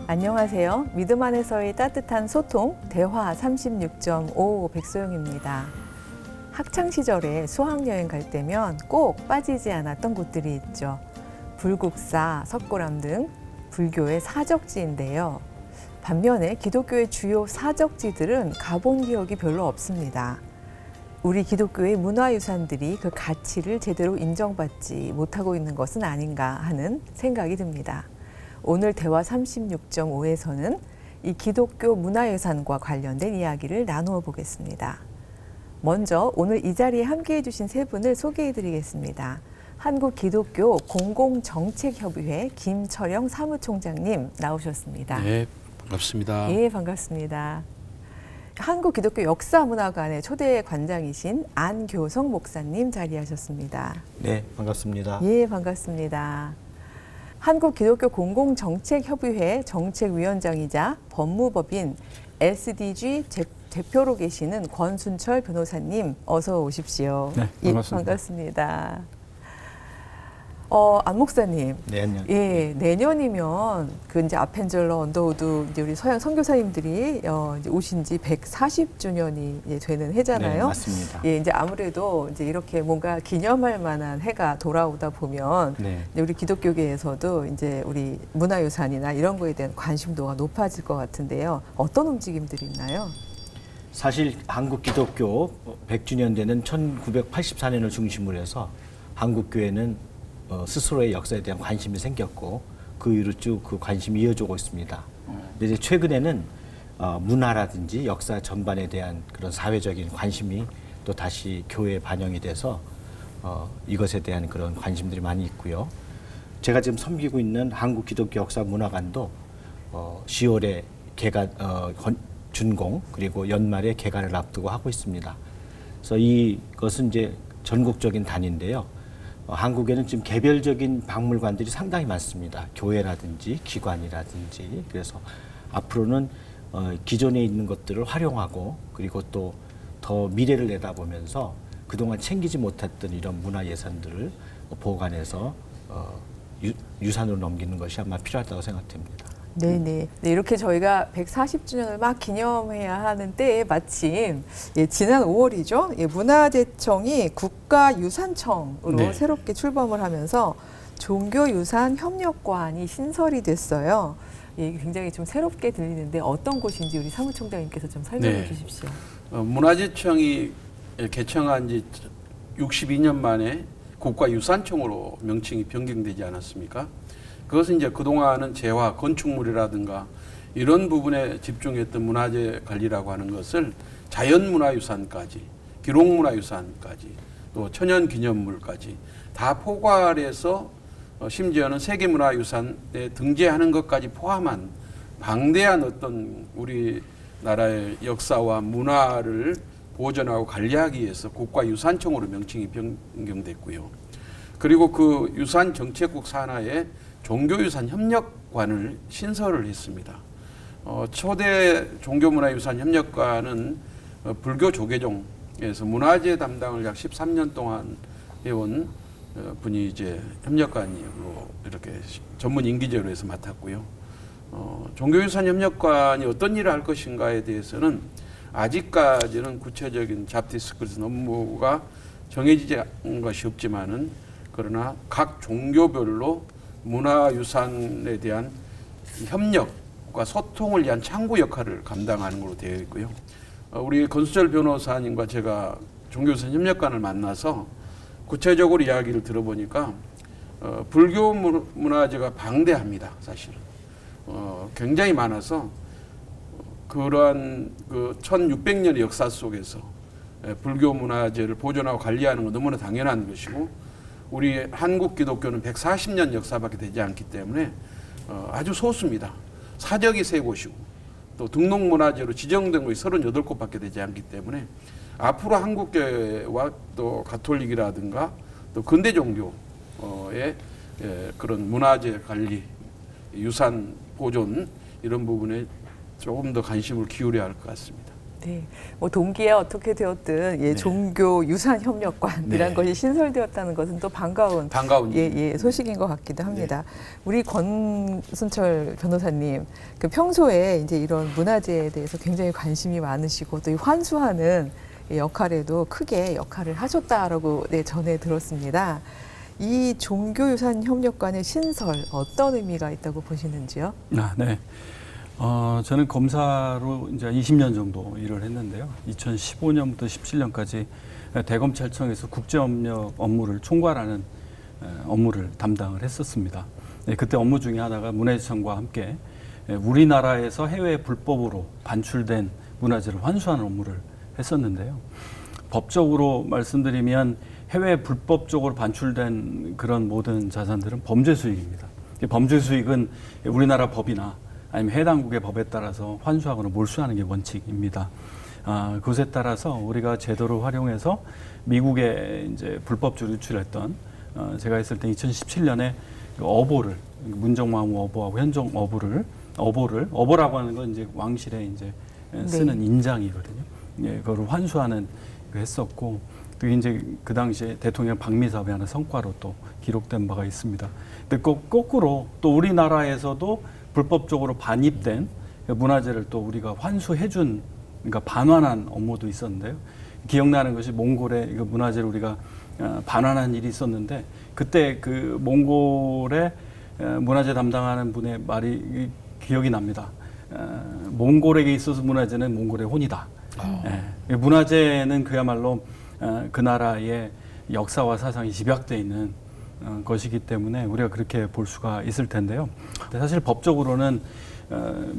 안녕하세요. 믿음 안에서의 따뜻한 소통, 대화 36.5 백소영입니다. 학창시절에 수학여행 갈 때면 꼭 빠지지 않았던 곳들이 있죠. 불국사, 석고람 등 불교의 사적지인데요. 반면에 기독교의 주요 사적지들은 가본 기억이 별로 없습니다. 우리 기독교의 문화유산들이 그 가치를 제대로 인정받지 못하고 있는 것은 아닌가 하는 생각이 듭니다. 오늘 대화 36.5에서는 이 기독교 문화유산과 관련된 이야기를 나누어 보겠습니다. 먼저 오늘 이 자리에 함께해 주신 세 분을 소개해 드리겠습니다. 한국기독교 공공정책협의회 김철영 사무총장님 나오셨습니다. 네, 반갑습니다. 예, 반갑습니다. 한국기독교 역사문화관의 초대 관장이신 안교성 목사님 자리하셨습니다. 네, 반갑습니다. 예, 반갑습니다. 한국기독교 공공정책협의회 정책위원장이자 법무법인 SDG 대표로 계시는 권순철 변호사님 어서 오십시오. 네, 반갑습니다. 예, 반갑습니다. 안 목사님. 네, 안녕. 예, 내년이면 그 이제 아펜젤러 언더우드 이제 우리 서양 선교사님들이 이제 오신 지 140주년이 이제 되는 해잖아요. 네, 맞습니다. 예, 이제 아무래도 이제 이렇게 뭔가 기념할 만한 해가 돌아오다 보면 네. 우리 기독교계에서도 이제 우리 문화유산이나 이런 거에 대한 관심도가 높아질 것 같은데요. 어떤 움직임들이 있나요? 사실 한국 기독교 100주년 되는 1984년을 중심으로 해서 한국 교회는 스스로의 역사에 대한 관심이 생겼고 그 이후로 쭉 그 관심이 이어지고 있습니다. 근데 이제 최근에는 문화라든지 역사 전반에 대한 그런 사회적인 관심이 또 다시 교회에 반영이 돼서 이것에 대한 그런 관심들이 많이 있고요. 제가 지금 섬기고 있는 한국 기독교 역사 문화관도 10월에 준공 그리고 연말에 개관을 앞두고 하고 있습니다. 그래서 이것은 이제 전국적인 단위인데요. 한국에는 지금 개별적인 박물관들이 상당히 많습니다. 교회라든지 기관이라든지. 그래서 앞으로는 기존에 있는 것들을 활용하고 그리고 또 더 미래를 내다보면서 그동안 챙기지 못했던 이런 문화예산들을 보관해서 유산으로 넘기는 것이 아마 필요하다고 생각됩니다. 네네. 네, 이렇게 저희가 140주년을 막 기념해야 하는 때에 마침 지난 5월이죠. 문화재청이 국가유산청으로 네. 새롭게 출범을 하면서 종교유산협력관이 신설이 됐어요. 이게 굉장히 좀 새롭게 들리는데 어떤 곳인지 우리 사무총장님께서 좀 설명해 네. 주십시오. 문화재청이 개청한 지 62년 만에 국가유산청으로 명칭이 변경되지 않았습니까? 그것은 이제 그동안은 재화, 건축물이라든가 이런 부분에 집중했던 문화재 관리라고 하는 것을 자연문화유산까지, 기록문화유산까지, 또 천연기념물까지 다 포괄해서 심지어는 세계문화유산에 등재하는 것까지 포함한 방대한 어떤 우리나라의 역사와 문화를 보존하고 관리하기 위해서 국가유산청으로 명칭이 변경됐고요. 그리고 그 유산정책국 산하에 종교유산협력관을 신설을 했습니다. 초대 종교문화유산협력관은 불교 조계종에서 문화재 담당을 약 13년 동안 해온 분이 이제 협력관으로 이렇게 전문 임기제로 해서 맡았고요. 종교유산협력관이 어떤 일을 할 것인가에 대해서는 아직까지는 구체적인 잡티스크리스 업무가 정해지지 않은 것이 없지만은 그러나 각 종교별로 문화유산에 대한 협력과 소통을 위한 창구 역할을 감당하는 것으로 되어 있고요. 우리 권순철 변호사님과 제가 종교유산 협력관을 만나서 구체적으로 이야기를 들어보니까 불교 문화재가 방대합니다. 사실은 굉장히 많아서 그러한 그 1600년의 역사 속에서 불교 문화재를 보존하고 관리하는 건 너무나 당연한 것이고 우리 한국 기독교는 140년 역사밖에 되지 않기 때문에 아주 소수입니다. 사적이 3곳이고 또 등록문화재로 지정된 곳이 38곳밖에 되지 않기 때문에 앞으로 한국교회와 또 가톨릭이라든가 또 근대 종교의 그런 문화재 관리, 유산 보존 이런 부분에 조금 더 관심을 기울여야 할 것 같습니다. 네, 뭐 동기야 어떻게 되었든 예, 네. 종교 유산 협력관이란 네. 것이 신설되었다는 것은 또 반가운 소식인 것 같기도 합니다. 우리 권순철 변호사님, 그 평소에 이제 이런 문화재에 대해서 굉장히 관심이 많으시고 또 이 환수하는 역할에도 크게 역할을 하셨다라고 네, 전해 들었습니다. 이 종교유산 협력관의 신설 어떤 의미가 있다고 보시는지요? 네. 저는 검사로 이제 20년 정도 일을 했는데요. 2015년부터 17년까지 대검찰청에서 국제협력 업무를 총괄하는 업무를 담당을 했었습니다. 네, 그때 업무 중에 하나가 문화재청과 함께 우리나라에서 해외에 불법으로 반출된 문화재를 환수하는 업무를 했었는데요. 법적으로 말씀드리면 해외에 불법적으로 반출된 그런 모든 자산들은 범죄 수익입니다. 범죄 수익은 우리나라 법이나 아니면 해당국의 법에 따라서 환수하거나 몰수하는 게 원칙입니다. 그것에 따라서 우리가 제도를 활용해서 미국에 이제 불법적으로 유출했던 제가 있을 때 2017년에 어보를 문정왕후 어보하고 현종 어보라고 하는 건 이제 왕실에 이제 쓰는 인장이거든요. 예, 그걸 환수하는 거 했었고 또 이제 그 당시에 대통령 방미 사업의 하나 성과로 또 기록된 바가 있습니다. 근데 거꾸로 또 우리나라에서도 불법적으로 반입된 문화재를 또 우리가 환수해준, 그러니까 반환한 업무도 있었는데요. 기억나는 것이 몽골의 문화재를 우리가 반환한 일이 있었는데 그때 그 몽골의 문화재 담당하는 분의 말이 기억이 납니다. 몽골에게 있어서 문화재는 몽골의 혼이다. 예, 문화재는 그야말로 그 나라의 역사와 사상이 집약되어 있는 것이기 때문에 우리가 그렇게 볼 수가 있을 텐데요. 사실 법적으로는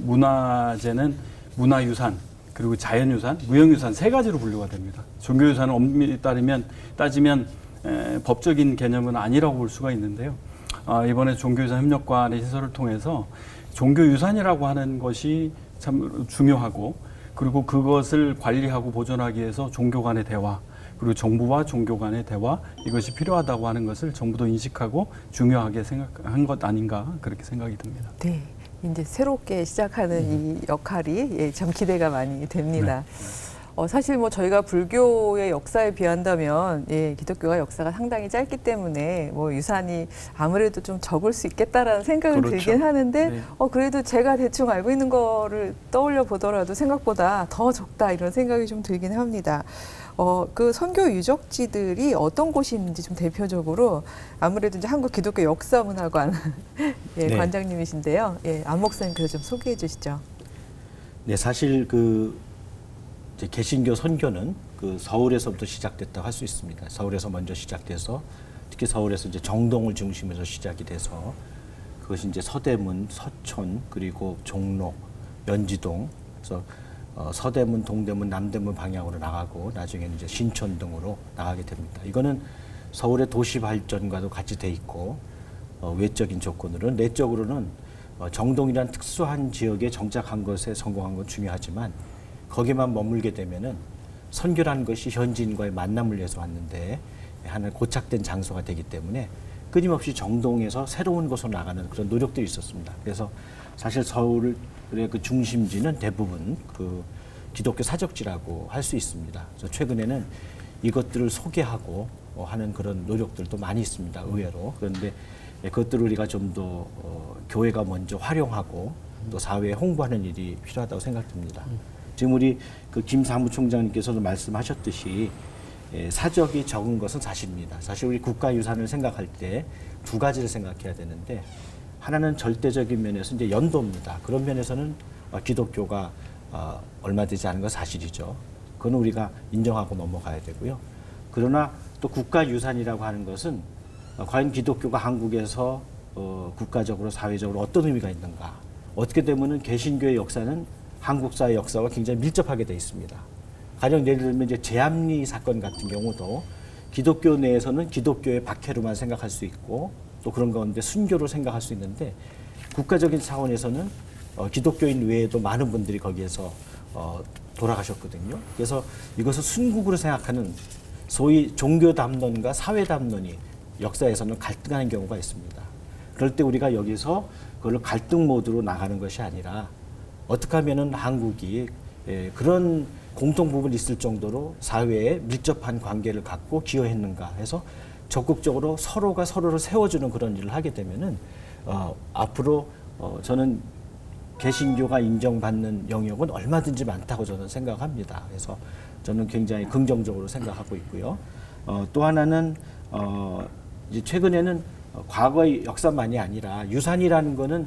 문화재는 문화유산, 그리고 자연유산, 무형유산 세 가지로 분류가 됩니다. 종교유산은 엄밀히 따지면 법적인 개념은 아니라고 볼 수가 있는데요. 이번에 종교유산 협력관의 신설을 통해서 종교유산이라고 하는 것이 참 중요하고 그리고 그것을 관리하고 보존하기 위해서 종교 간의 대화, 그리고 정부와 종교 간의 대화, 이것이 필요하다고 하는 것을 정부도 인식하고 중요하게 생각한 것 아닌가 그렇게 생각이 듭니다. 네, 이제 새롭게 시작하는 이 역할이 예, 참 기대가 많이 됩니다. 사실 뭐 저희가 불교의 역사에 비한다면 예, 기독교가 역사가 상당히 짧기 때문에 뭐 유산이 아무래도 좀 적을 수 있겠다라는 생각은 그렇죠. 들긴 하는데 네. 그래도 제가 대충 알고 있는 거를 떠올려 보더라도 생각보다 더 적다 이런 생각이 좀 들긴 합니다. 그 선교 유적지들이 어떤 곳이 있는지 좀 대표적으로 아무래도 이제 한국 기독교 역사문화관 예, 네. 관장님이신데요. 예, 안 목사님께서 좀 소개해 주시죠. 네, 사실 이제 개신교 선교는 서울에서부터 시작됐다고 할 수 있습니다. 서울에서 먼저 시작돼서 특히 서울에서 이제 정동을 중심으로 시작이 돼서 그것이 이제 서대문, 서촌, 그리고 종로, 연지동, 그래서 서대문, 동대문, 남대문 방향으로 나가고 나중에는 이제 신촌 등으로 나가게 됩니다. 이거는 서울의 도시 발전과도 같이 돼 있고 외적인 조건으로는, 내적으로는 정동이라는 특수한 지역에 정착한 것에 성공한 건 중요하지만 거기만 머물게 되면은 선교라는 것이 현지인과의 만남을 위해서 왔는데 하나의 고착된 장소가 되기 때문에 끊임없이 정동에서 새로운 곳으로 나가는 그런 노력들이 있었습니다. 그래서 사실 서울의 그 중심지는 대부분 그 기독교 사적지라고 할 수 있습니다. 그래서 최근에는 이것들을 소개하고 하는 그런 노력들도 많이 있습니다. 의외로. 그런데 그것들을 우리가 좀 더 교회가 먼저 활용하고 또 사회에 홍보하는 일이 필요하다고 생각됩니다. 지금 우리 그 김 사무총장님께서도 말씀하셨듯이 사적이 적은 것은 사실입니다. 사실 우리 국가유산을 생각할 때 두 가지를 생각해야 되는데 하나는 절대적인 면에서 이제 연도입니다. 그런 면에서는 기독교가 얼마 되지 않은 건 사실이죠. 그건 우리가 인정하고 넘어가야 되고요. 그러나 또 국가유산이라고 하는 것은 과연 기독교가 한국에서 국가적으로 사회적으로 어떤 의미가 있는가. 어떻게 되면은 개신교의 역사는 한국 사회 역사와 굉장히 밀접하게 되어 있습니다. 가령 예를 들면 이제 제암리 사건 같은 경우도 기독교 내에서는 기독교의 박해로만 생각할 수 있고 또 그런 가운데 순교로 생각할 수 있는데 국가적인 차원에서는 기독교인 외에도 많은 분들이 거기에서 돌아가셨거든요. 그래서 이것을 순국으로 생각하는 소위 종교 담론과 사회 담론이 역사에서는 갈등하는 경우가 있습니다. 그럴 때 우리가 여기서 그걸 갈등 모드로 나가는 것이 아니라 어떻게 하면은 한국이 그런 공통 부분이 있을 정도로 사회에 밀접한 관계를 갖고 기여했는가 해서 적극적으로 서로가 서로를 세워주는 그런 일을 하게 되면은 앞으로 저는 개신교가 인정받는 영역은 얼마든지 많다고 저는 생각합니다. 그래서 저는 굉장히 긍정적으로 생각하고 있고요. 또 하나는 이제 최근에는 과거의 역사만이 아니라 유산이라는 거는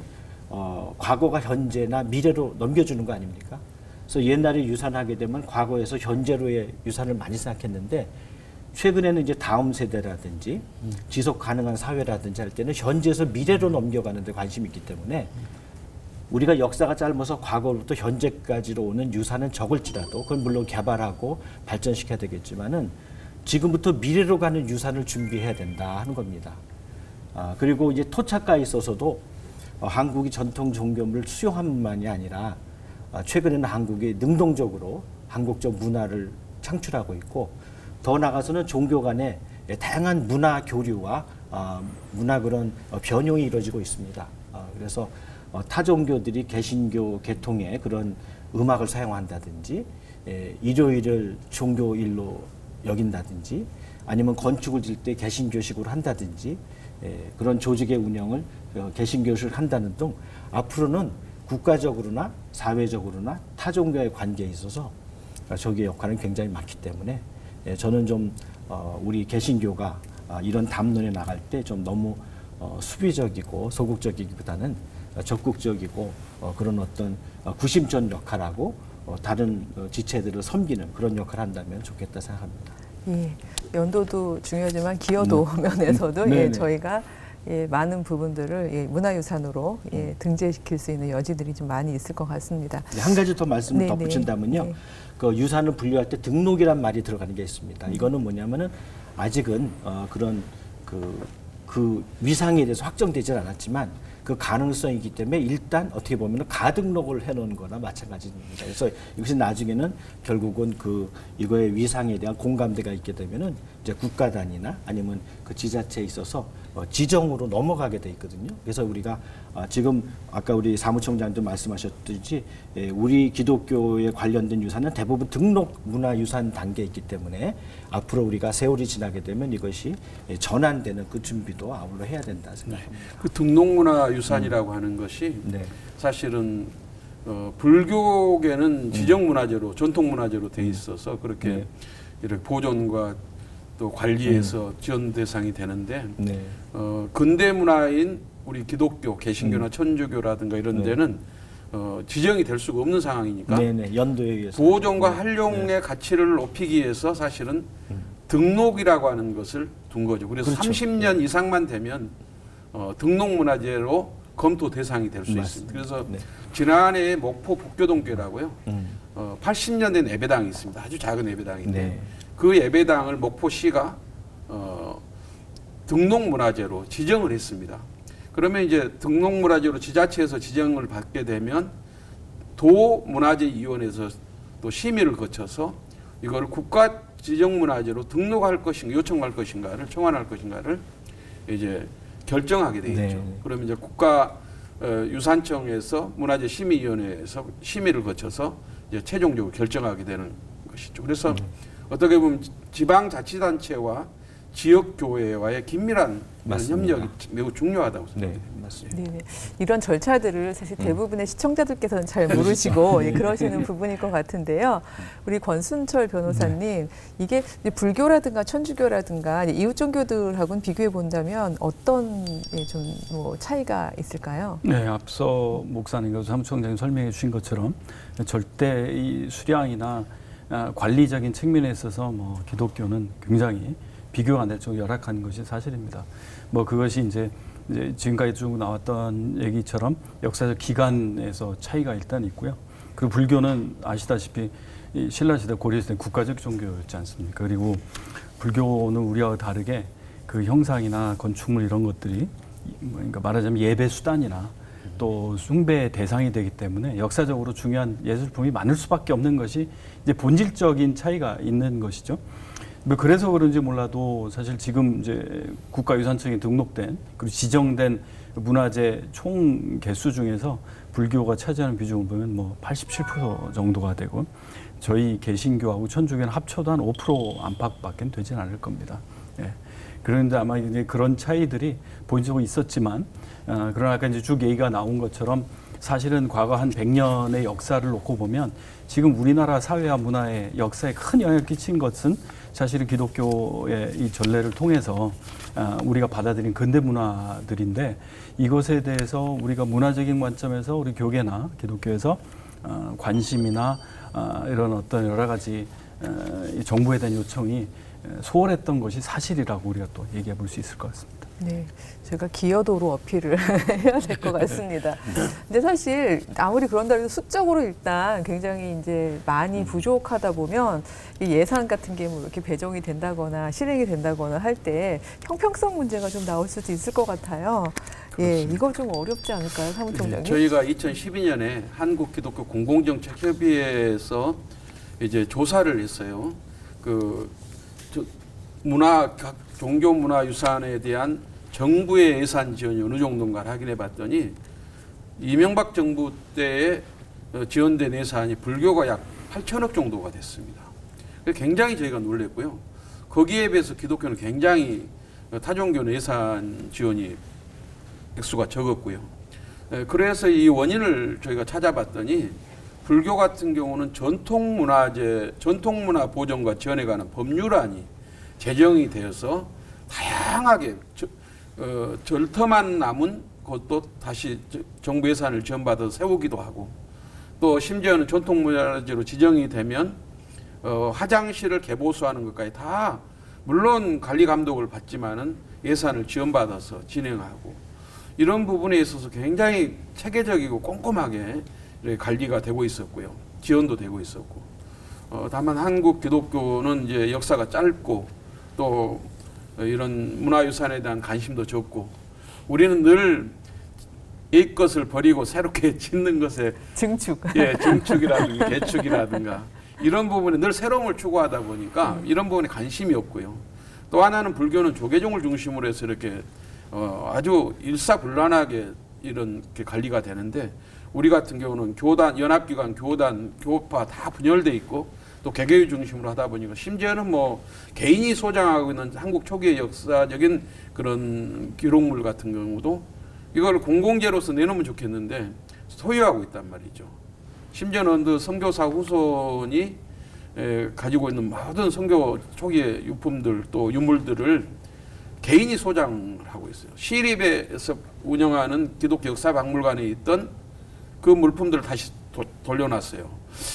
과거가 현재나 미래로 넘겨주는 거 아닙니까? 그래서 옛날에 유산하게 되면 과거에서 현재로의 유산을 많이 생각했는데 최근에는 이제 다음 세대라든지 지속 가능한 사회라든지 할 때는 현재에서 미래로 넘겨가는 데 관심이 있기 때문에 우리가 역사가 짧아서 과거로부터 현재까지로 오는 유산은 적을지라도 그건 물론 개발하고 발전시켜야 되겠지만은 지금부터 미래로 가는 유산을 준비해야 된다 하는 겁니다. 그리고 이제 토착가에 있어서도 한국이 전통 종교를 수용한 뿐만이 아니라 최근에는 한국이 능동적으로 한국적 문화를 창출하고 있고 더 나아가서는 종교 간에 다양한 문화 교류와 문화 그런 변용이 이루어지고 있습니다. 그래서 타 종교들이 개신교 계통의 그런 음악을 사용한다든지 일요일을 종교일로 여긴다든지 아니면 건축을 질 때 개신교식으로 한다든지 그런 조직의 운영을 개신교식을 한다는 등 앞으로는 국가적으로나 사회적으로나 타 종교의 관계에 있어서 저기의 역할은 굉장히 많기 때문에 저는 좀 우리 개신교가 이런 담론에 나갈 때 좀 너무 수비적이고 소극적이기보다는 적극적이고 그런 어떤 구심전 역할하고 다른 지체들을 섬기는 그런 역할을 한다면 좋겠다 생각합니다. 예, 연도도 중요하지만 기여도 면에서도 예, 저희가 많은 부분들을 문화유산으로 등재시킬 수 있는 여지들이 좀 많이 있을 것 같습니다. 한 가지 더 말씀을 네네. 덧붙인다면요. 네. 그 유산을 분류할 때 등록이란 말이 들어가는 게 있습니다. 이거는 뭐냐면은 아직은 그런 그 위상에 대해서 확정되질 않았지만 그 가능성이 있기 때문에 일단 어떻게 보면 가등록을 해놓은 거나 마찬가지입니다. 그래서 이것이 나중에는 결국은 이거의 위상에 대한 공감대가 있게 되면은 이제 국가 단위나 아니면 그 지자체에 있어서 지정으로 넘어가게 돼 있거든요. 그래서 우리가 지금 아까 우리 사무총장도 말씀하셨듯이 우리 기독교에 관련된 유산은 대부분 등록 문화유산 단계에 있기 때문에 앞으로 우리가 세월이 지나게 되면 이것이 전환되는 그 준비도 아울러 해야 된다 생각합니다. 그 등록문화유산이라고 하는 것이 네. 사실은 불교계는 지정문화재로 전통문화재로 돼 있어서 그렇게 이렇게 보존과 또 관리해서 지원 대상이 되는데 네. 근대 문화인 우리 기독교, 개신교나 천주교라든가 이런 데는 지정이 될 수가 없는 상황이니까 네네. 연도에 의해서 보존과 활용의 가치를 높이기 위해서 사실은 등록이라고 하는 것을 둔 거죠. 그래서 그렇죠. 30년 이상만 되면 등록문화재로 검토 대상이 될 수 맞습니다. 있습니다. 그래서 네. 지난해 목포 복교동교라고요. 80년 된 예배당이 있습니다. 아주 작은 예배당인데 네. 그 예배당을 목포시가 등록문화재로 지정을 했습니다. 그러면 이제 등록문화재로 지자체에서 지정을 받게 되면 도문화재위원회에서 또 심의를 거쳐서 이걸 국가 지정문화재로 등록할 것인가 요청할 것인가를 청원할 것인가를 이제 결정하게 되겠죠. 네. 그러면 이제 국가 유산청에서 문화재심의위원회에서 심의를 거쳐서 이제 최종적으로 결정하게 되는 것이죠. 그래서 어떻게 보면 지방자치단체와 지역교회와의 긴밀한 맞습니다. 협력이 매우 중요하다고 생각합니다. 네, 맞습니다. 네, 이런 절차들을 사실 대부분의 시청자들께서는 잘 모르시고 그러시는 부분일 것 같은데요. 우리 권순철 변호사님, 이게 이제 불교라든가 천주교라든가 이웃 종교들하고는 비교해 본다면 어떤 좀 뭐 차이가 있을까요? 네, 앞서 목사님과 사무총장님 설명해 주신 것처럼 절대 이 수량이나 관리적인 측면에 있어서 뭐 기독교는 굉장히 비교가 안 될 정도로 열악한 것이 사실입니다. 뭐 그것이 이제 지금까지 쭉 나왔던 얘기처럼 역사적 기간에서 차이가 일단 있고요. 그리고 불교는 아시다시피 이 신라시대 고려시대 국가적 종교였지 않습니까? 그리고 불교는 우리와 다르게 그 형상이나 건축물 이런 것들이 그러니까 말하자면 예배 수단이나 또 숭배의 대상이 되기 때문에 역사적으로 중요한 예술품이 많을 수밖에 없는 것이 이제 본질적인 차이가 있는 것이죠. 뭐 그래서 그런지 몰라도 사실 지금 이제 국가유산청에 등록된 그리고 지정된 문화재 총 개수 중에서 불교가 차지하는 비중을 보면 뭐 87% 정도가 되고 저희 개신교하고 천주교는 합쳐도 한 5% 안팎밖에 되진 않을 겁니다. 예. 그런데 아마 이제 그런 차이들이 본질적으로 있었지만, 그러나 아까 이제 쭉 얘기가 나온 것처럼 사실은 과거 한 100년의 역사를 놓고 보면 지금 우리나라 사회와 문화의 역사에 큰 영향을 끼친 것은 사실은 기독교의 이 전례를 통해서 우리가 받아들인 근대 문화들인데, 이것에 대해서 우리가 문화적인 관점에서 우리 교계나 기독교에서 관심이나 이런 어떤 여러 가지 이 정부에 대한 요청이 소홀했던 것이 사실이라고 우리가 또 얘기해 볼 수 있을 것 같습니다. 네, 제가 기여도로 어필을 해야 될 것 같습니다. 근데 사실 아무리 그런다 해도 수적으로 일단 굉장히 이제 많이 부족하다 보면 이 예산 같은 게 뭐 이렇게 배정이 된다거나 실행이 된다거나 할 때 형평성 문제가 좀 나올 수도 있을 것 같아요. 예, 이거 좀 어렵지 않을까요, 사무총장님? 저희가 2012년에 한국기독교 공공정책협의회에서 이제 조사를 했어요. 각 종교 문화유산에 대한 정부의 예산 지원이 어느 정도인가를 확인해 봤더니 이명박 정부 때에 지원된 예산이 불교가 약 8천억 정도가 됐습니다. 굉장히 저희가 놀랐고요. 거기에 비해서 기독교는 굉장히 타종교는 예산 지원이 액수가 적었고요. 그래서 이 원인을 저희가 찾아봤더니 불교 같은 경우는 전통문화 보존과 지원에 관한 법률안이 제정이 되어서 다양하게 절터만 남은 것도 다시 정부 예산을 지원받아서 세우기도 하고, 또 심지어는 전통문화재로 지정이 되면 화장실을 개보수하는 것까지 다 물론 관리 감독을 받지만은 예산을 지원받아서 진행하고, 이런 부분에 있어서 굉장히 체계적이고 꼼꼼하게 관리가 되고 있었고요. 지원도 되고 있었고. 다만 한국 기독교는 이제 역사가 짧고 또 이런 문화유산에 대한 관심도 적고, 우리는 늘 옛 것을 버리고 새롭게 짓는 것에 증축이라든가 개축이라든가 이런 부분에 늘 새로움을 추구하다 보니까 이런 부분에 관심이 없고요. 또 하나는 불교는 조계종을 중심으로 해서 이렇게 아주 일사불란하게 이렇게 관리가 되는데, 우리 같은 경우는 교단, 연합기관, 교단, 교파 다 분열돼 있고 또 개개유 중심으로 하다 보니까 심지어는 뭐 개인이 소장하고 있는 한국 초기의 역사적인 그런 기록물 같은 경우도 이걸 공공재로서 내놓으면 좋겠는데 소유하고 있단 말이죠. 심지어는 그 선교사 후손이 가지고 있는 모든 선교 초기의 유품들 또 유물들을 개인이 소장을 하고 있어요. 시립에서 운영하는 기독교 역사박물관에 있던 그 물품들을 다시 돌려놨어요.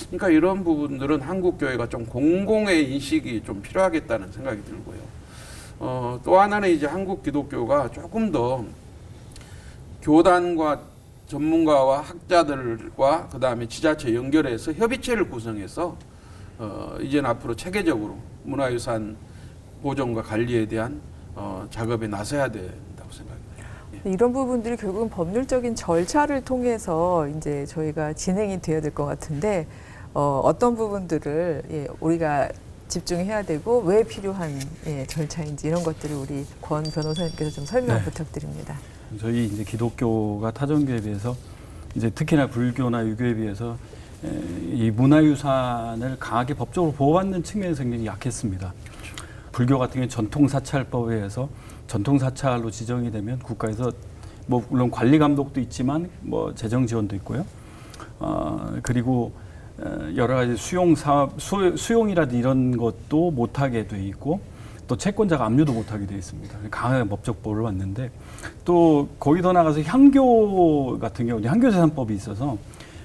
그러니까 이런 부분들은 한국 교회가 좀 공공의 인식이 좀 필요하겠다는 생각이 들고요. 또 하나는 이제 한국 기독교가 조금 더 교단과 전문가와 학자들과 그 다음에 지자체 연결해서 협의체를 구성해서 이제는 앞으로 체계적으로 문화유산 보존과 관리에 대한 작업에 나서야 된다고 생각합니다. 예. 이런 부분들이 결국은 법률적인 절차를 통해서 이제 저희가 진행이 되어야 될 것 같은데 어떤 부분들을 우리가 집중해야 되고 왜 필요한 절차인지 이런 것들을 우리 권 변호사님께서 좀 설명 부탁드립니다. 저희 이제 기독교가 타종교에 비해서 이제 특히나 불교나 유교에 비해서 이 문화유산을 강하게 법적으로 보호받는 측면에서 굉장히 약했습니다. 불교 같은 경우는 전통사찰법에 의해서 전통사찰로 지정이 되면 국가에서 뭐 물론 관리 감독도 있지만 뭐 재정 지원도 있고요. 그리고 여러 가지 수용이라든지 이런 것도 못하게 돼 있고 또 채권자가 압류도 못하게 돼 있습니다. 강하게 법적 보호를 받는데 또 거기 더 나가서 향교 같은 경우 향교재산법이 있어서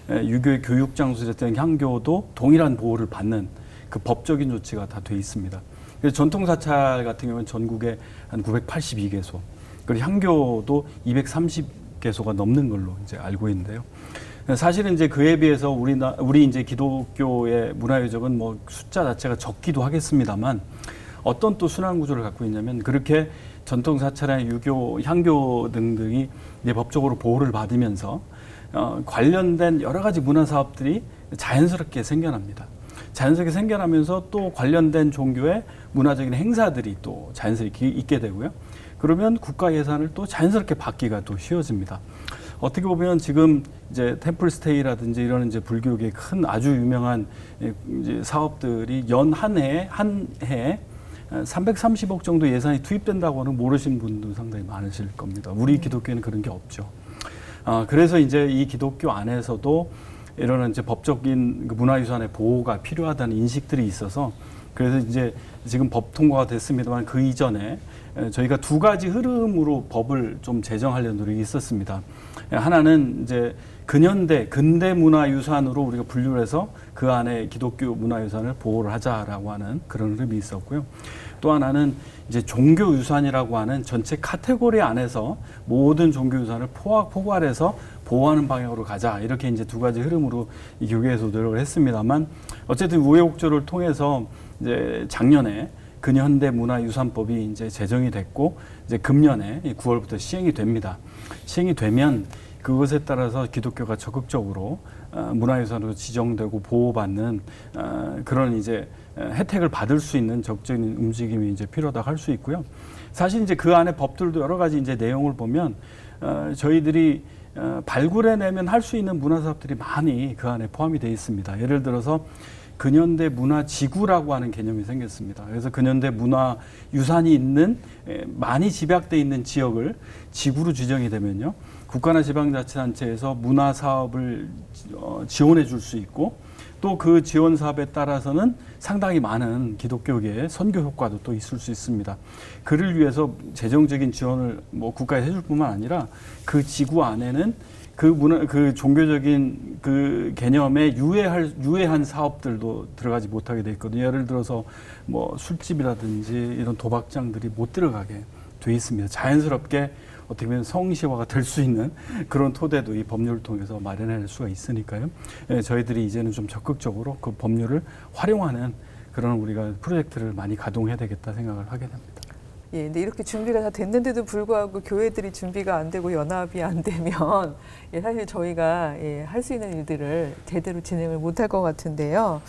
유교의 교육 장소에 대한 향교도 동일한 보호를 받는 그 법적인 조치가 다 돼 있습니다. 그래서 전통사찰 같은 경우는 전국에 한 982개소, 그리고 향교도 230개소가 넘는 걸로 이제 알고 있는데요. 사실은 이제 그에 비해서 우리 이제 기독교의 문화유적은 뭐 숫자 자체가 적기도 하겠습니다만 어떤 또 순환 구조를 갖고 있냐면 그렇게 전통사찰이나 유교, 향교 등등이 이제 법적으로 보호를 받으면서 관련된 여러 가지 문화 사업들이 자연스럽게 생겨납니다. 자연스럽게 생겨나면서 또 관련된 종교의 문화적인 행사들이 또 자연스럽게 있게 되고요. 그러면 국가 예산을 또 자연스럽게 받기가 또 쉬워집니다. 어떻게 보면 지금 이제 템플스테이라든지 이런 이제 불교계 큰 아주 유명한 이제 사업들이 연 한 해에 330억 정도 예산이 투입된다고는 모르시는 분도 상당히 많으실 겁니다. 우리 기독교에는 그런 게 없죠. 그래서 이제 이 기독교 안에서도 이런 이제 법적인 문화유산의 보호가 필요하다는 인식들이 있어서 그래서 이제 지금 법 통과가 됐습니다만 그 이전에 저희가 두 가지 흐름으로 법을 좀 제정하려는 노력이 있었습니다. 하나는 이제 근대 문화유산으로 우리가 분류를 해서 그 안에 기독교 문화유산을 보호를 하자라고 하는 그런 흐름이 있었고요. 또 하나는 이제 종교유산이라고 하는 전체 카테고리 안에서 모든 종교유산을 포괄해서 보호하는 방향으로 가자. 이렇게 이제 두 가지 흐름으로 이 교계에서 노력을 했습니다만 어쨌든 우여곡절을 통해서 이제 작년에 근현대 문화유산법이 이제 제정이 됐고 이제 금년에 9월부터 시행이 됩니다. 시행이 되면 그것에 따라서 기독교가 적극적으로 문화유산으로 지정되고 보호받는 그런 이제 혜택을 받을 수 있는 적극적인 움직임이 이제 필요하다고 할 수 있고요. 사실 이제 그 안에 법들도 여러 가지 이제 내용을 보면 저희들이 발굴해내면 할 수 있는 문화사업들이 많이 그 안에 포함이 되어 있습니다. 예를 들어서 근현대 문화지구라고 하는 개념이 생겼습니다. 그래서 근현대 문화유산이 있는 많이 집약되어 있는 지역을 지구로 지정이 되면요. 국가나 지방자치단체에서 문화사업을 지원해 줄 수 있고 또 그 지원 사업에 따라서는 상당히 많은 기독교계의 선교 효과도 또 있을 수 있습니다. 그를 위해서 재정적인 지원을 뭐 국가에 해줄 뿐만 아니라 그 지구 안에는 그 종교적인 그 개념에 유해한 사업들도 들어가지 못하게 돼 있거든요. 예를 들어서 뭐 술집이라든지 이런 도박장들이 못 들어가게 돼 있습니다. 자연스럽게 어떻게 보면 성시화가 될 수 있는 그런 토대도 이 법률을 통해서 마련할 수가 있으니까요. 저희들이 이제는 좀 적극적으로 그 법률을 활용하는 그런 우리가 프로젝트를 많이 가동해야 되겠다 생각을 하게 됩니다. 예, 근데 이렇게 준비가 다 됐는데도 불구하고 교회들이 준비가 안 되고 연합이 안 되면 예, 사실 저희가 예, 할 수 있는 일들을 제대로 진행을 못할 것 같은데요.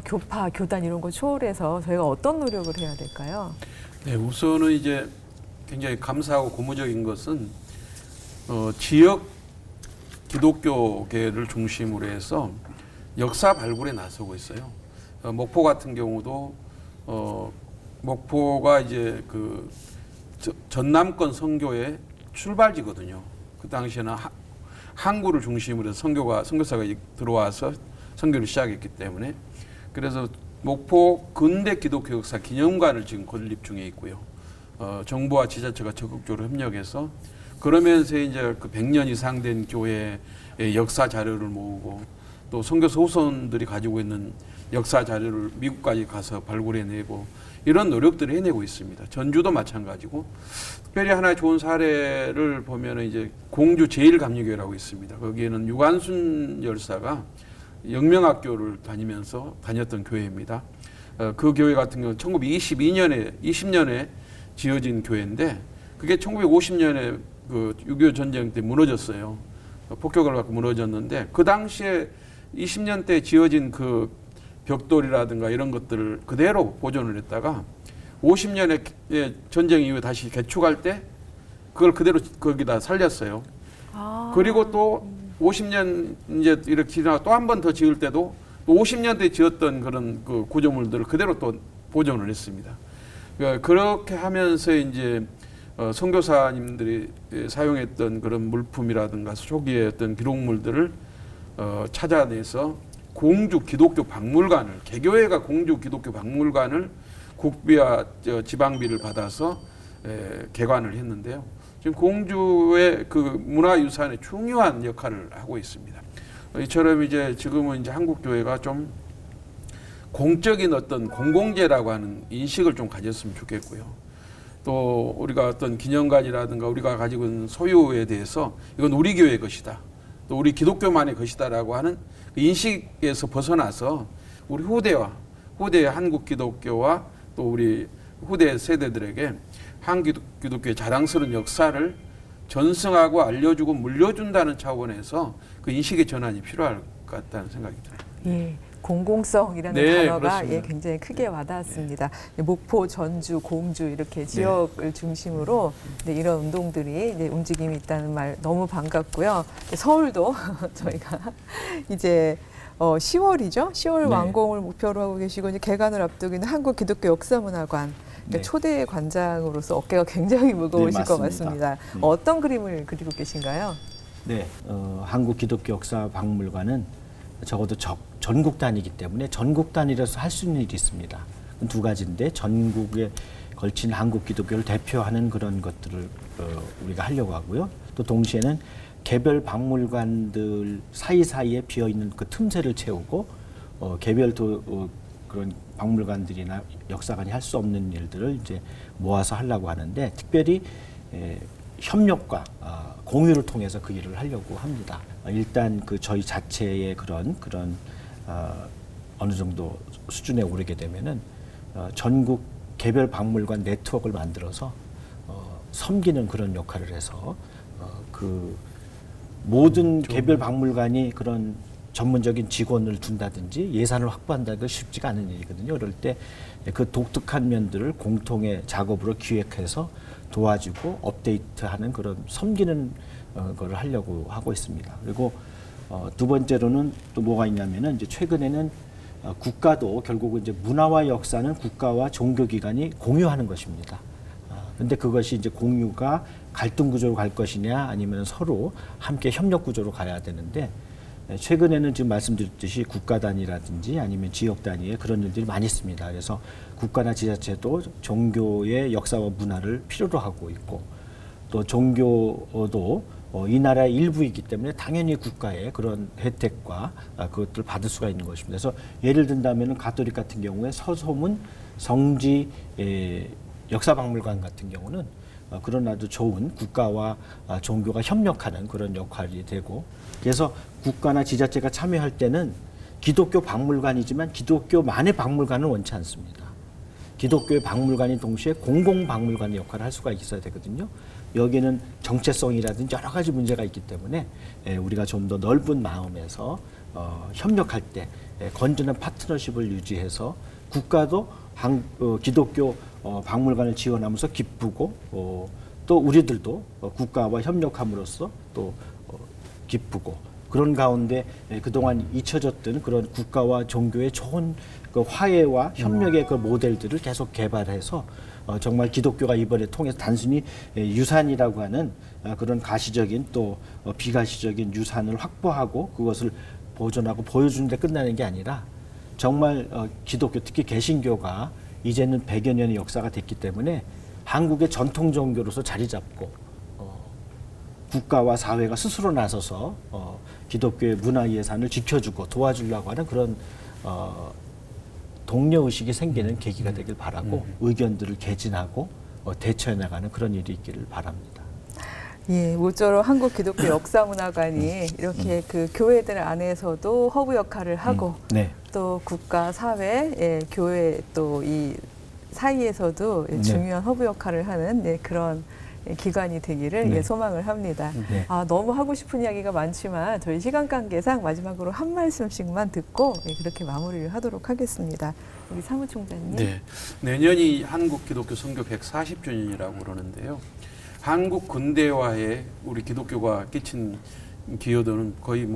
교파, 교단 이런 거 초월해서 저희가 어떤 노력을 해야 될까요? 네, 우선은 이제 굉장히 감사하고 고무적인 것은 지역 기독교계를 중심으로 해서 역사 발굴에 나서고 있어요. 목포 같은 경우도 목포가 이제 그 전남권 선교의 출발지거든요. 그 당시에는 항구를 중심으로 해서 선교사가 들어와서 선교를 시작했기 때문에 그래서 목포 근대 기독교 역사 기념관을 지금 건립 중에 있고요. 정부와 지자체가 적극적으로 협력해서 그러면서 이제 그 100년 이상 된 교회의 역사 자료를 모으고 또 선교사 후손들이 가지고 있는 역사 자료를 미국까지 가서 발굴해내고 이런 노력들을 해내고 있습니다. 전주도 마찬가지고 특별히 하나의 좋은 사례를 보면 이제 공주 제1감리교회라고 있습니다. 거기에는 유관순 열사가 영명학교를 다녔던 교회입니다. 그 교회 같은 경우는 20년에 지어진 교회인데 그게 1950년에 그 6.25 전쟁 때 무너졌어요. 폭격을 받고 무너졌는데 그 당시에 20년 때 지어진 그 벽돌이라든가 이런 것들을 그대로 보존을 했다가 50년에 전쟁 이후에 다시 개축할 때 그걸 그대로 거기다 살렸어요. 그리고 또 50년 이제 이렇게 지나고 또 한 번 더 지을 때도 또 50년대 지었던 그런 그 구조물들을 그대로 또 보존을 했습니다. 그렇게 하면서 이제 선교사님들이 사용했던 그런 물품이라든가 초기의 어떤 기록물들을 찾아내서 공주 기독교 박물관을 개교회가 공주 기독교 박물관을 국비와 지방비를 받아서 개관을 했는데요. 지금 공주의 그 문화유산의 중요한 역할을 하고 있습니다. 이처럼 이제 지금은 이제 한국 교회가 좀 공적인 어떤 공공재라고 하는 인식을 좀 가졌으면 좋겠고요. 또 우리가 어떤 기념관이라든가 우리가 가지고 있는 소유에 대해서 이건 우리 교회의 것이다. 또 우리 기독교만의 것이다라고 하는 그 인식에서 벗어나서 우리 후대의 한국 기독교와 또 우리 후대 세대들에게 한국 기독교의 자랑스러운 역사를 전승하고 알려주고 물려준다는 차원에서 그 인식의 전환이 필요할 것 같다는 생각이 듭니다. 예. 공공성이라는 네, 단어가 그렇습니다. 굉장히 크게 와닿았습니다. 목포, 전주, 공주 이렇게 지역을 중심으로 이런 운동들이 움직임이 있다는 말 너무 반갑고요. 서울도 저희가 이제 10월이죠. 10월 네. 완공을 목표로 하고 계시고 이제 개관을 앞두고 있는 한국 기독교 역사문화관 네. 초대 관장으로서 어깨가 굉장히 무거우실 것 맞습니다. 같습니다. 어떤 그림을 그리고 계신가요? 네, 한국 기독교 역사 박물관은 적어도 전국 단위이기 때문에 전국 단위로서 할 수 있는 일이 있습니다. 두 가지인데 전국에 걸친 한국 기독교를 대표하는 그런 것들을 우리가 하려고 하고요. 또 동시에는 개별 박물관들 사이사이에 비어있는 그 틈새를 채우고 개별 그런 박물관들이나 역사관이 할 수 없는 일들을 이제 모아서 하려고 하는데 특별히 협력과 공유를 통해서 그 일을 하려고 합니다. 일단 그 저희 자체의 그런 어느 정도 수준에 오르게 되면은 전국 개별 박물관 네트워크를 만들어서 섬기는 그런 역할을 해서 그 모든 개별 박물관이 그런 전문적인 직원을 둔다든지 예산을 확보한다는 게 쉽지가 않은 일이거든요. 그럴 때 그 독특한 면들을 공통의 작업으로 기획해서 도와주고 업데이트하는 그런 섬기는 걸 하려고 하고 있습니다. 그리고 두 번째로는 또 뭐가 있냐면은 이제 최근에는 국가도 결국은 이제 문화와 역사는 국가와 종교기관이 공유하는 것입니다. 그런데 그것이 이제 공유가 갈등 구조로 갈 것이냐 아니면 서로 함께 협력 구조로 가야 되는데 최근에는 지금 말씀드렸듯이 국가 단위라든지 아니면 지역 단위에 그런 일들이 많이 있습니다. 그래서 국가나 지자체도 종교의 역사와 문화를 필요로 하고 있고 또 종교도 이 나라의 일부이기 때문에 당연히 국가의 그런 혜택과 그것들을 받을 수가 있는 것입니다. 그래서 예를 든다면 가톨릭 같은 경우에 서소문 성지 역사박물관 같은 경우는 그런 아주 좋은 국가와 종교가 협력하는 그런 역할이 되고 그래서 국가나 지자체가 참여할 때는 기독교 박물관이지만 기독교만의 박물관은 원치 않습니다. 기독교의 박물관이 동시에 공공박물관의 역할을 할 수가 있어야 되거든요. 여기는 정체성이라든지 여러 가지 문제가 있기 때문에 우리가 좀 더 넓은 마음에서 협력할 때 건전한 파트너십을 유지해서 국가도 기독교 박물관을 지원하면서 기쁘고 또 우리들도 국가와 협력함으로써 또 기쁘고 그런 가운데 그동안 잊혀졌던 그런 국가와 종교의 좋은 그 화해와 협력의 그 모델들을 계속 개발해서 정말 기독교가 이번에 통해서 단순히 유산이라고 하는 그런 가시적인 또 비가시적인 유산을 확보하고 그것을 보존하고 보여주는 데 끝나는 게 아니라 정말 기독교 특히 개신교가 이제는 100여 년의 역사가 됐기 때문에 한국의 전통 종교로서 자리 잡고 국가와 사회가 스스로 나서서 기독교의 문화 예산을 지켜주고 도와주려고 하는 그런 동료의식이 생기는 계기가 되길 바라고 의견들을 개진하고 대처해 나가는 그런 일이 있기를 바랍니다. 예, 모쪼록 한국 기독교 역사문화관이 이렇게 그 교회들 안에서도 허브 역할을 하고 네. 또 국가, 사회, 교회 또 이 사이에서도 네. 중요한 허브 역할을 하는 그런 기관이 되기를 네. 소망을 합니다. 네. 너무 하고 싶은 이야기가 많지만 저희 시간 관계상 마지막으로 한 말씀씩만 듣고 그렇게 마무리를 하도록 하겠습니다. 우리 사무총장님. 네, 내년이 한국 기독교 선교 140주년이라고 그러는데요. 한국 근대화에 우리 기독교가 끼친 기여도는 거의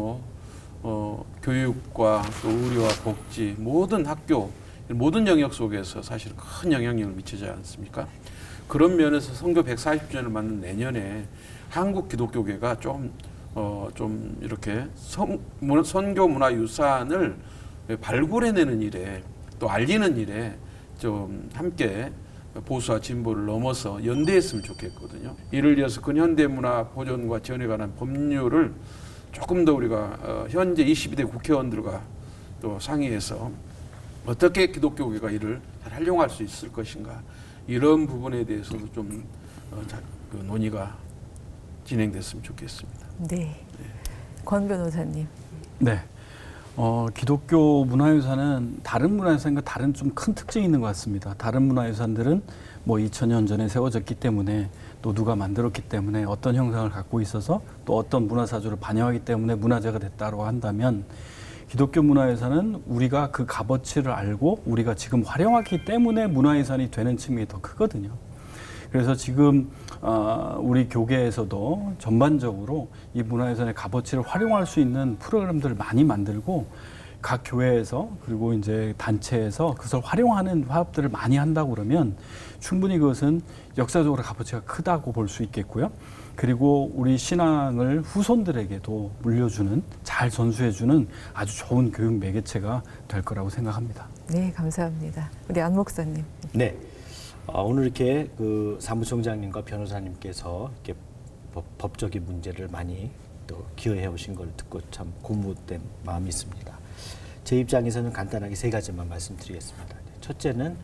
교육과 또 의료와 복지 모든 학교 모든 영역 속에서 사실 큰 영향력을 미치지 않습니까? 그런 면에서 선교 140주년을 맞는 내년에 한국 기독교계가 좀 이렇게 선교 문화 유산을 발굴해내는 일에 또 알리는 일에 좀 함께 보수와 진보를 넘어서 연대했으면 좋겠거든요. 이를 위해서 근현대 문화 보존과 지원에 관한 법률을 조금 더 우리가 현재 22대 국회의원들과 또 상의해서 어떻게 기독교계가 이를 잘 활용할 수 있을 것인가 이런 부분에 대해서도 좀 논의가 진행됐으면 좋겠습니다. 네. 권 변호사님. 네. 기독교 문화유산은 다른 문화유산과 다른 좀 큰 특징이 있는 것 같습니다. 다른 문화유산들은 2000년 전에 세워졌기 때문에 또 누가 만들었기 때문에 어떤 형상을 갖고 있어서 또 어떤 문화사조를 반영하기 때문에 문화재가 됐다고 한다면 기독교 문화유산은 우리가 그 값어치를 알고 우리가 지금 활용하기 때문에 문화유산이 되는 측면이 더 크거든요. 그래서 지금 우리 교계에서도 전반적으로 이 문화유산의 값어치를 활용할 수 있는 프로그램들을 많이 만들고 각 교회에서 그리고 이제 단체에서 그것을 활용하는 화합들을 많이 한다고 그러면 충분히 그것은 역사적으로 값어치가 크다고 볼 수 있겠고요. 그리고 우리 신앙을 후손들에게도 물려주는, 잘 전수해주는 아주 좋은 교육 매개체가 될 거라고 생각합니다. 네, 감사합니다. 우리 안 목사님. 네. 오늘 이렇게 그 사무총장님과 변호사님께서 이렇게 법적인 문제를 많이 또 기여해 오신 걸 듣고 참 고무된 마음이 있습니다. 제 입장에서는 간단하게 세 가지만 말씀드리겠습니다. 첫째는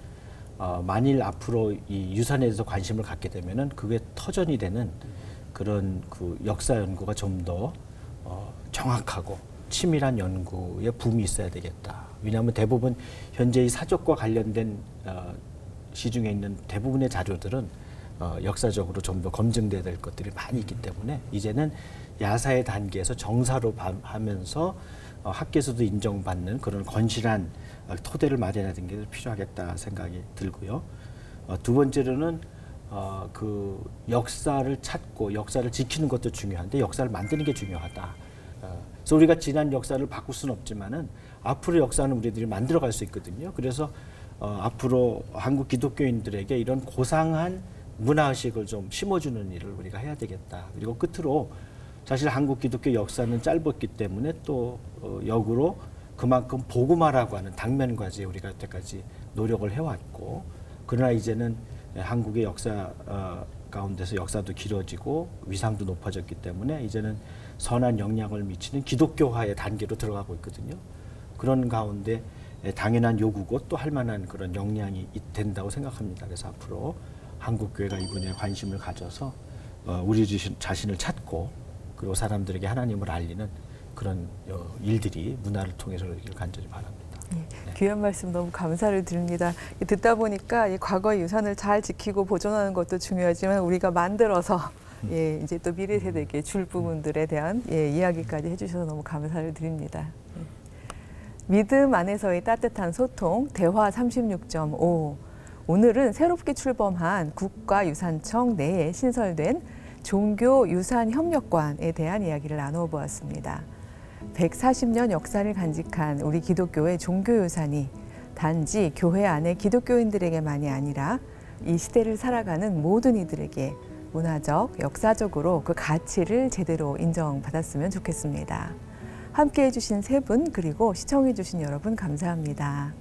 만일 앞으로 이 유산에 대해서 관심을 갖게 되면은 그게 터전이 되는 그런 그 역사 연구가 좀 더 정확하고 치밀한 연구에 붐이 있어야 되겠다. 왜냐하면 대부분 현재 이 사족과 관련된 시중에 있는 대부분의 자료들은 역사적으로 좀 더 검증돼야 될 것들이 많이 있기 때문에 이제는 야사의 단계에서 정사로 하면서 학계에서도 인정받는 그런 건실한 토대를 마련하는 게 필요하겠다 생각이 들고요. 두 번째로는 그 역사를 찾고 역사를 지키는 것도 중요한데 역사를 만드는 게 중요하다. 그래서 우리가 지난 역사를 바꿀 수는 없지만은 앞으로 역사는 우리들이 만들어갈 수 있거든요. 그래서 앞으로 한국 기독교인들에게 이런 고상한 문화의식을 좀 심어주는 일을 우리가 해야 되겠다. 그리고 끝으로 사실 한국 기독교 역사는 짧았기 때문에 또 역으로 그만큼 복음화라고 하는 당면과제 우리가 여태까지 노력을 해왔고 그러나 이제는 한국의 역사 가운데서 역사도 길어지고 위상도 높아졌기 때문에 이제는 선한 영향을 미치는 기독교화의 단계로 들어가고 있거든요. 그런 가운데 당연한 요구고 또 할 만한 그런 역량이 된다고 생각합니다. 그래서 앞으로 한국 교회가 이 분야에 관심을 가져서 우리 자신을 찾고 그리고 사람들에게 하나님을 알리는 그런 일들이 문화를 통해서 이루어지길 간절히 바랍니다. 네, 귀한 말씀 너무 감사를 드립니다. 듣다 보니까 이 과거의 유산을 잘 지키고 보존하는 것도 중요하지만 우리가 만들어서 이제 또 미래 세대에게 줄 부분들에 대한 이야기까지 해주셔서 너무 감사를 드립니다. 믿음 안에서의 따뜻한 소통, 대화 36.5. 오늘은 새롭게 출범한 국가유산청 내에 신설된 종교유산협력관에 대한 이야기를 나누어 보았습니다. 140년 역사를 간직한 우리 기독교의 종교유산이 단지 교회 안의 기독교인들에게만이 아니라 이 시대를 살아가는 모든 이들에게 문화적, 역사적으로 그 가치를 제대로 인정받았으면 좋겠습니다. 함께해 주신 세 분 그리고 시청해 주신 여러분 감사합니다.